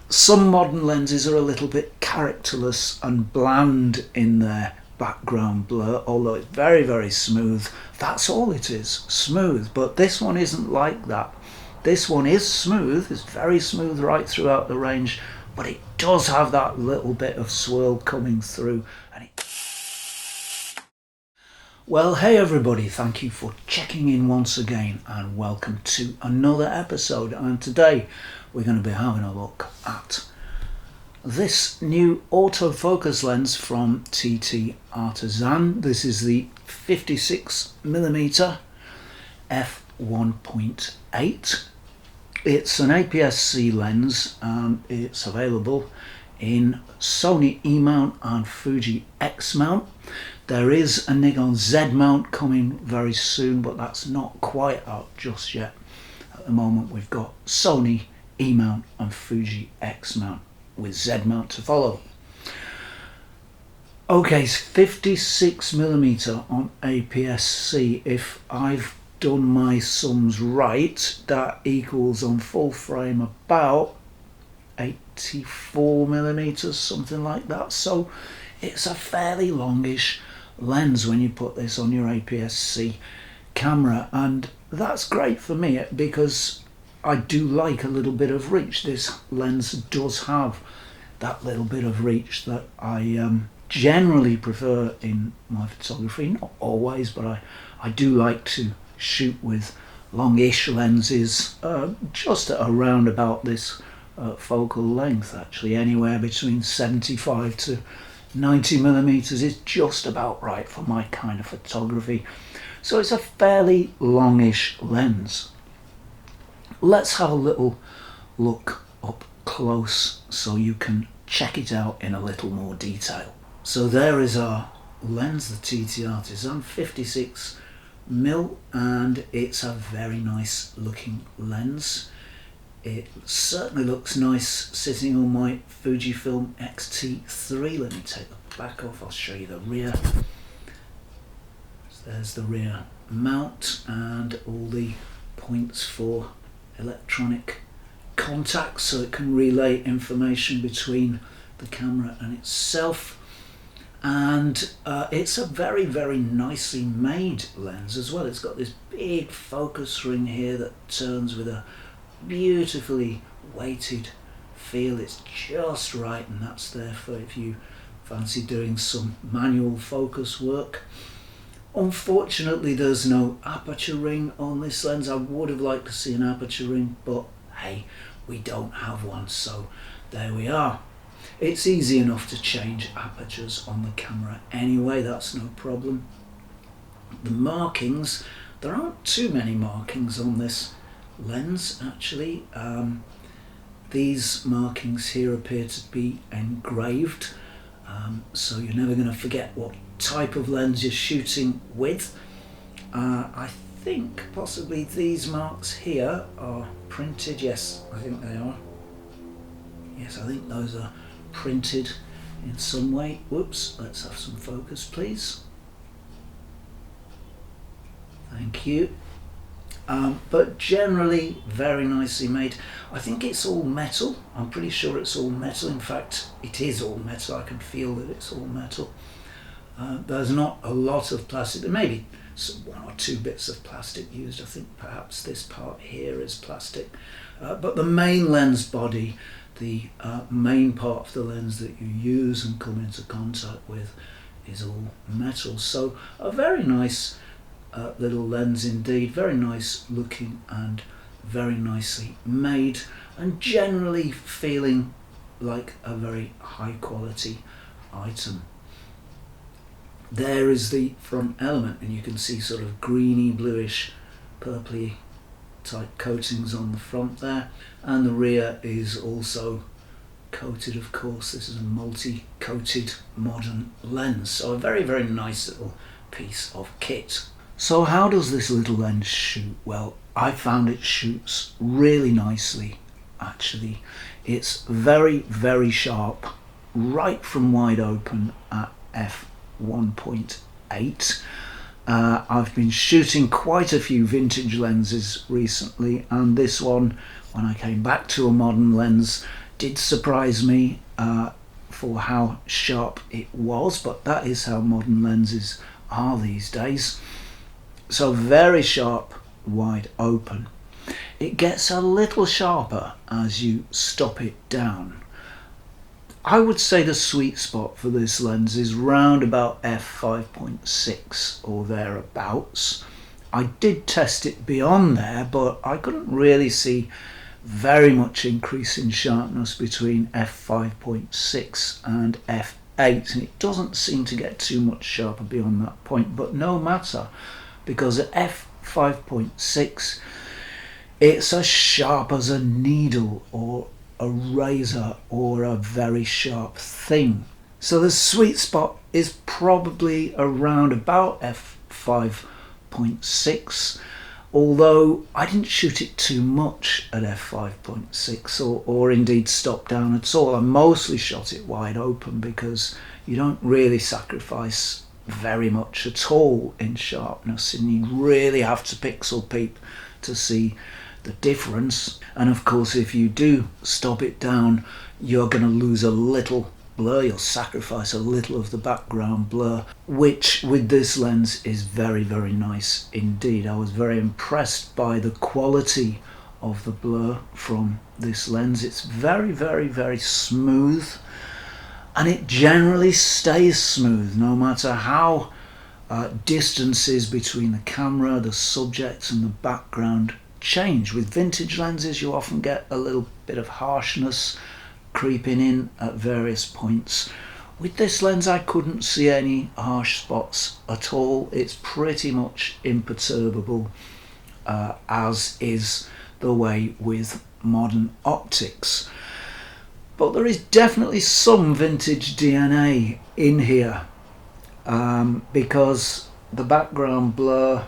Some modern lenses are a little bit characterless and bland in their background blur, although it's very, very smooth. That's all it is, smooth. But this one isn't like that. This one is smooth, it's very smooth right throughout the range, but it does have that little bit of swirl coming through. Well, hey everybody, thank you for checking in once again and welcome to another episode. And today we're going to be having a look at this new autofocus lens from TT Artisan. This is the 56mm f1.8. It's an APS-C lens and it's available in Sony E mount and Fuji X mount. There is a Nikon Z mount coming very soon, but that's not quite out just yet. At the moment we've got Sony E mount and Fuji X mount with Z mount to follow. Okay, it's 56mm on APS-C. If I've done my sums right, that equals on full frame about 84mm, something like that. So it's a fairly longish lens when you put this on your APS-C camera, and that's great for me because I do like a little bit of reach. This lens does have that little bit of reach that I generally prefer in my photography. Not always, but I do like to shoot with longish lenses just at around about this focal length, actually anywhere between 75 to 90mm is just about right for my kind of photography. So it's a fairly longish lens. Let's have a little look up close so you can check it out in a little more detail. So there is our lens, the TT Artisan 56mm, and it's a very nice looking lens. It certainly looks nice sitting on my Fujifilm X-T3. Let me take the back off, I'll show you the rear. So there's the rear mount and all the points for electronic contacts so it can relay information between the camera and itself. And it's a very, very nicely made lens as well. It's got this big focus ring here that turns with a beautifully weighted feel. It's just right, and that's there for if you fancy doing some manual focus work. Unfortunately there's no aperture ring on this lens. I would have liked to see an aperture ring, but hey, we don't have one, so there we are. It's easy enough to change apertures on the camera anyway, that's no problem. The markings, there aren't too many markings on this lens actually. These markings here appear to be engraved, so you're never going to forget what type of lens you're shooting with. I think possibly these marks here are printed. Yes, I think they are. Yes, I think those are printed in some way. Whoops, let's have some focus please. Thank you. But generally very nicely made. I think it's all metal. I'm pretty sure it's all metal. In fact, it is all metal. I can feel that it's all metal. There's not a lot of plastic. There may be one or two bits of plastic used. I think perhaps this part here is plastic. But the main lens body, the main part of the lens that you use and come into contact with, is all metal. So a very nice little lens indeed, very nice looking and very nicely made, and generally feeling like a very high quality item. There is the front element, and you can see sort of greeny, bluish, purpley type coatings on the front there, and the rear is also coated, of course. This is a multi-coated modern lens, so a very, very nice little piece of kit. So how does this little lens shoot? Well, I found it shoots really nicely actually. It's very, very sharp right from wide open at f1.8. I've been shooting quite a few vintage lenses recently, and this one, when I came back to a modern lens, did surprise me for how sharp it was, but that is how modern lenses are these days. So very sharp, wide open. It gets a little sharper as you stop it down. I would say the sweet spot for this lens is round about f5.6 or thereabouts. I did test it beyond there, but I couldn't really see very much increase in sharpness between f5.6 and f8, and it doesn't seem to get too much sharper beyond that point, but no matter, because at f5.6 it's as sharp as a needle or a razor or a very sharp thing. So the sweet spot is probably around about f5.6, although I didn't shoot it too much at f5.6 or indeed stop down at all. I mostly shot it wide open because you don't really sacrifice very much at all in sharpness, and you really have to pixel peep to see the difference. And of course, if you do stop it down, you're going to lose a little blur, you'll sacrifice a little of the background blur, which with this lens is very, very nice indeed. I was very impressed by the quality of the blur from this lens. It's very, very, very smooth, and it generally stays smooth no matter how distances between the camera, the subject and the background change. With vintage lenses you often get a little bit of harshness creeping in at various points. With this lens I couldn't see any harsh spots at all. It's pretty much imperturbable, as is the way with modern optics. But there is definitely some vintage DNA in here, because the background blur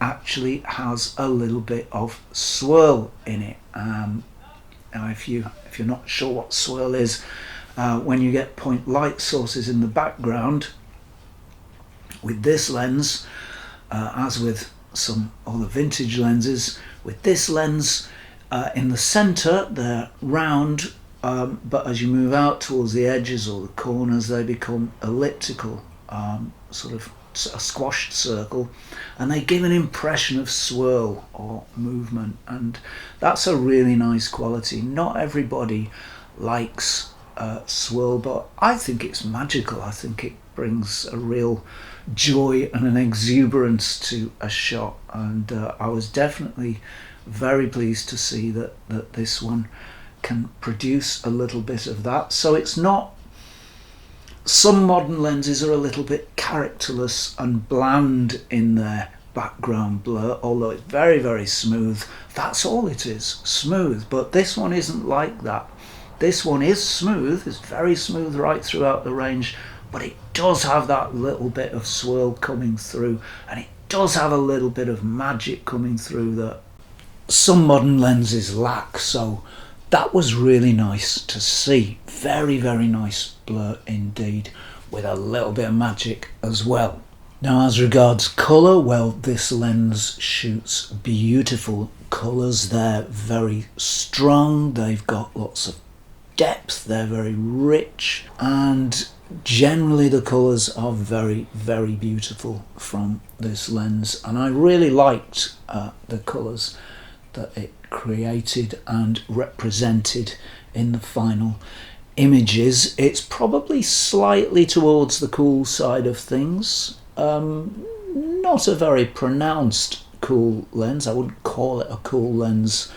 actually has a little bit of swirl in it. Now if you're not sure what swirl is, when you get point light sources in the background with this lens, as with some other vintage lenses, with this lens in the center they're round, but as you move out towards the edges or the corners they become elliptical, sort of a squashed circle, and they give an impression of swirl or movement, and that's a really nice quality. Not everybody likes swirl, but I think it's magical. I think it brings a real joy and an exuberance to a shot, and I was definitely very pleased to see that this one can produce a little bit of that. So it's not, some modern lenses are a little bit characterless and bland in their background blur, although it's very, very smooth. That's all it is, smooth. But this one isn't like that. This one is smooth, it's very smooth right throughout the range, but it does have that little bit of swirl coming through, and it does have a little bit of magic coming through that some modern lenses lack. So that was really nice to see. Very, very nice blur indeed, with a little bit of magic as well. Now as regards colour, well, this lens shoots beautiful colours. They're very strong, they've got lots of depth, they're very rich, and generally the colours are very, very beautiful from this lens, and I really liked the colours that it created and represented in the final images. It's probably slightly towards the cool side of things, not a very pronounced cool lens. I wouldn't call it a cool lens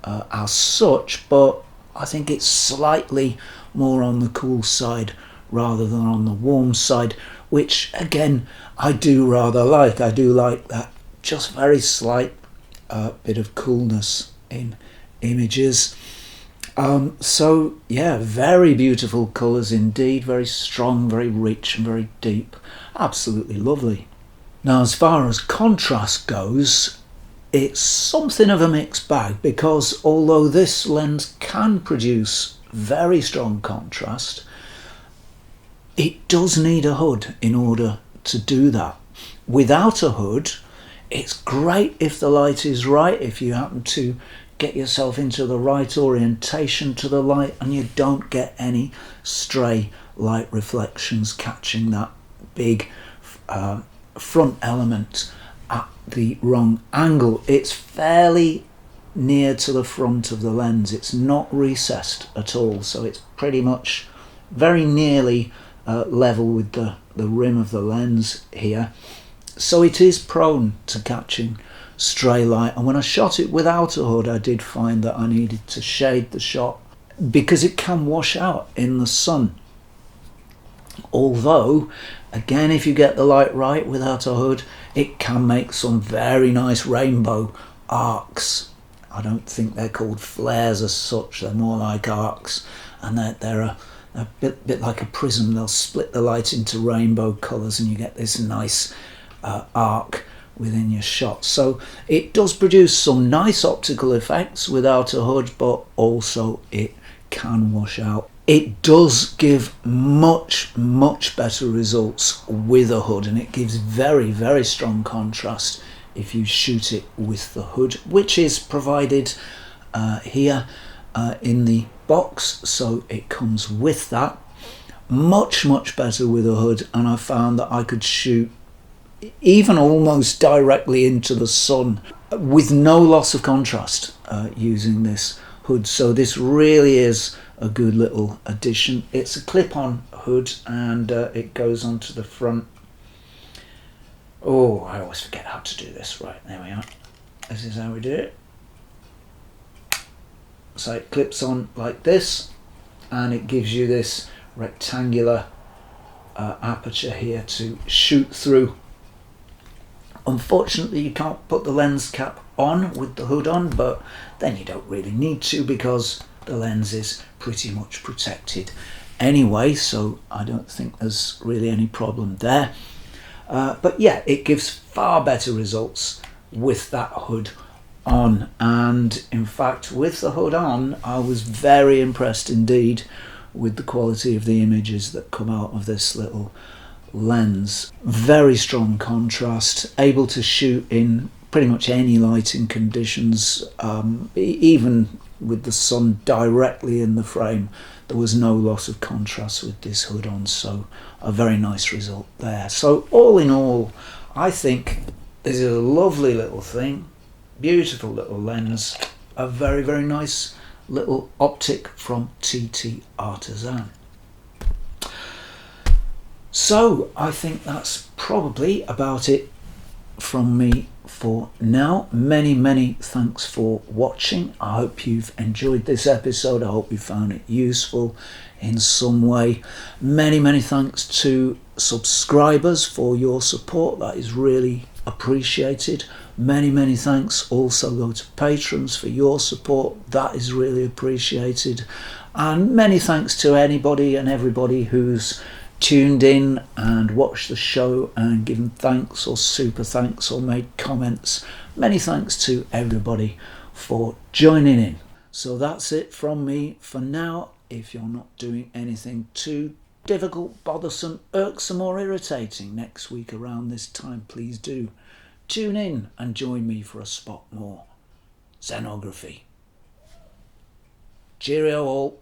as such, but I think it's slightly more on the cool side rather than on the warm side, which again I do rather like. I do like that just very slight bit of coolness in images. So yeah, very beautiful colours indeed, very strong, very rich and very deep. Absolutely lovely. Now as far as contrast goes, it's something of a mixed bag, because although this lens can produce very strong contrast, it does need a hood in order to do that. Without a hood, it's great if the light is right, if you happen to get yourself into the right orientation to the light, and you don't get any stray light reflections catching that big front element at the wrong angle. It's fairly near to the front of the lens. It's not recessed at all, so it's pretty much very nearly level with the rim of the lens here. So it is prone to catching stray light, and when I shot it without a hood, I did find that I needed to shade the shot because it can wash out in the sun. Although, again, if you get the light right without a hood, it can make some very nice rainbow arcs. I don't think they're called flares as such, they're more like arcs, and they're a bit like a prism. They'll split the light into rainbow colours and you get this nice arc within your shot. So it does produce some nice optical effects without a hood, but also it can wash out. It does give much better results with a hood, and it gives very strong contrast if you shoot it with the hood, which is provided here in the box. So it comes with that. Much better with a hood, and I found that I could shoot even almost directly into the sun with no loss of contrast using this hood. So this really is a good little addition. It's a clip-on hood, and it goes onto the front. Oh, I always forget how to do this. Right, there we are. This is how we do it. So it clips on like this, and it gives you this rectangular aperture here to shoot through. Unfortunately, you can't put the lens cap on with the hood on, but then you don't really need to because the lens is pretty much protected anyway, so I don't think there's really any problem there. But yeah, it gives far better results with that hood on, and in fact with the hood on I was very impressed indeed with the quality of the images that come out of this little lens. Very strong contrast, able to shoot in pretty much any lighting conditions, even with the sun directly in the frame. There was no loss of contrast with this hood on, so a very nice result there. So all in all, I think this is a lovely little thing, beautiful little lens, a very nice little optic from TT Artisan. So I think that's probably about it from me for now. Many thanks for watching. I hope you've enjoyed this episode. I hope you found it useful in some way. Many thanks to subscribers for your support. That is really appreciated. Many thanks also go to patrons for your support. That is really appreciated. And many thanks to anybody and everybody who's tuned in and watched the show and given thanks or super thanks or made comments. Many thanks to everybody for joining in. So that's it from me for now. If you're not doing anything too difficult, bothersome, irksome or irritating next week around this time, please do tune in and join me for a spot more Zenography. Cheerio all.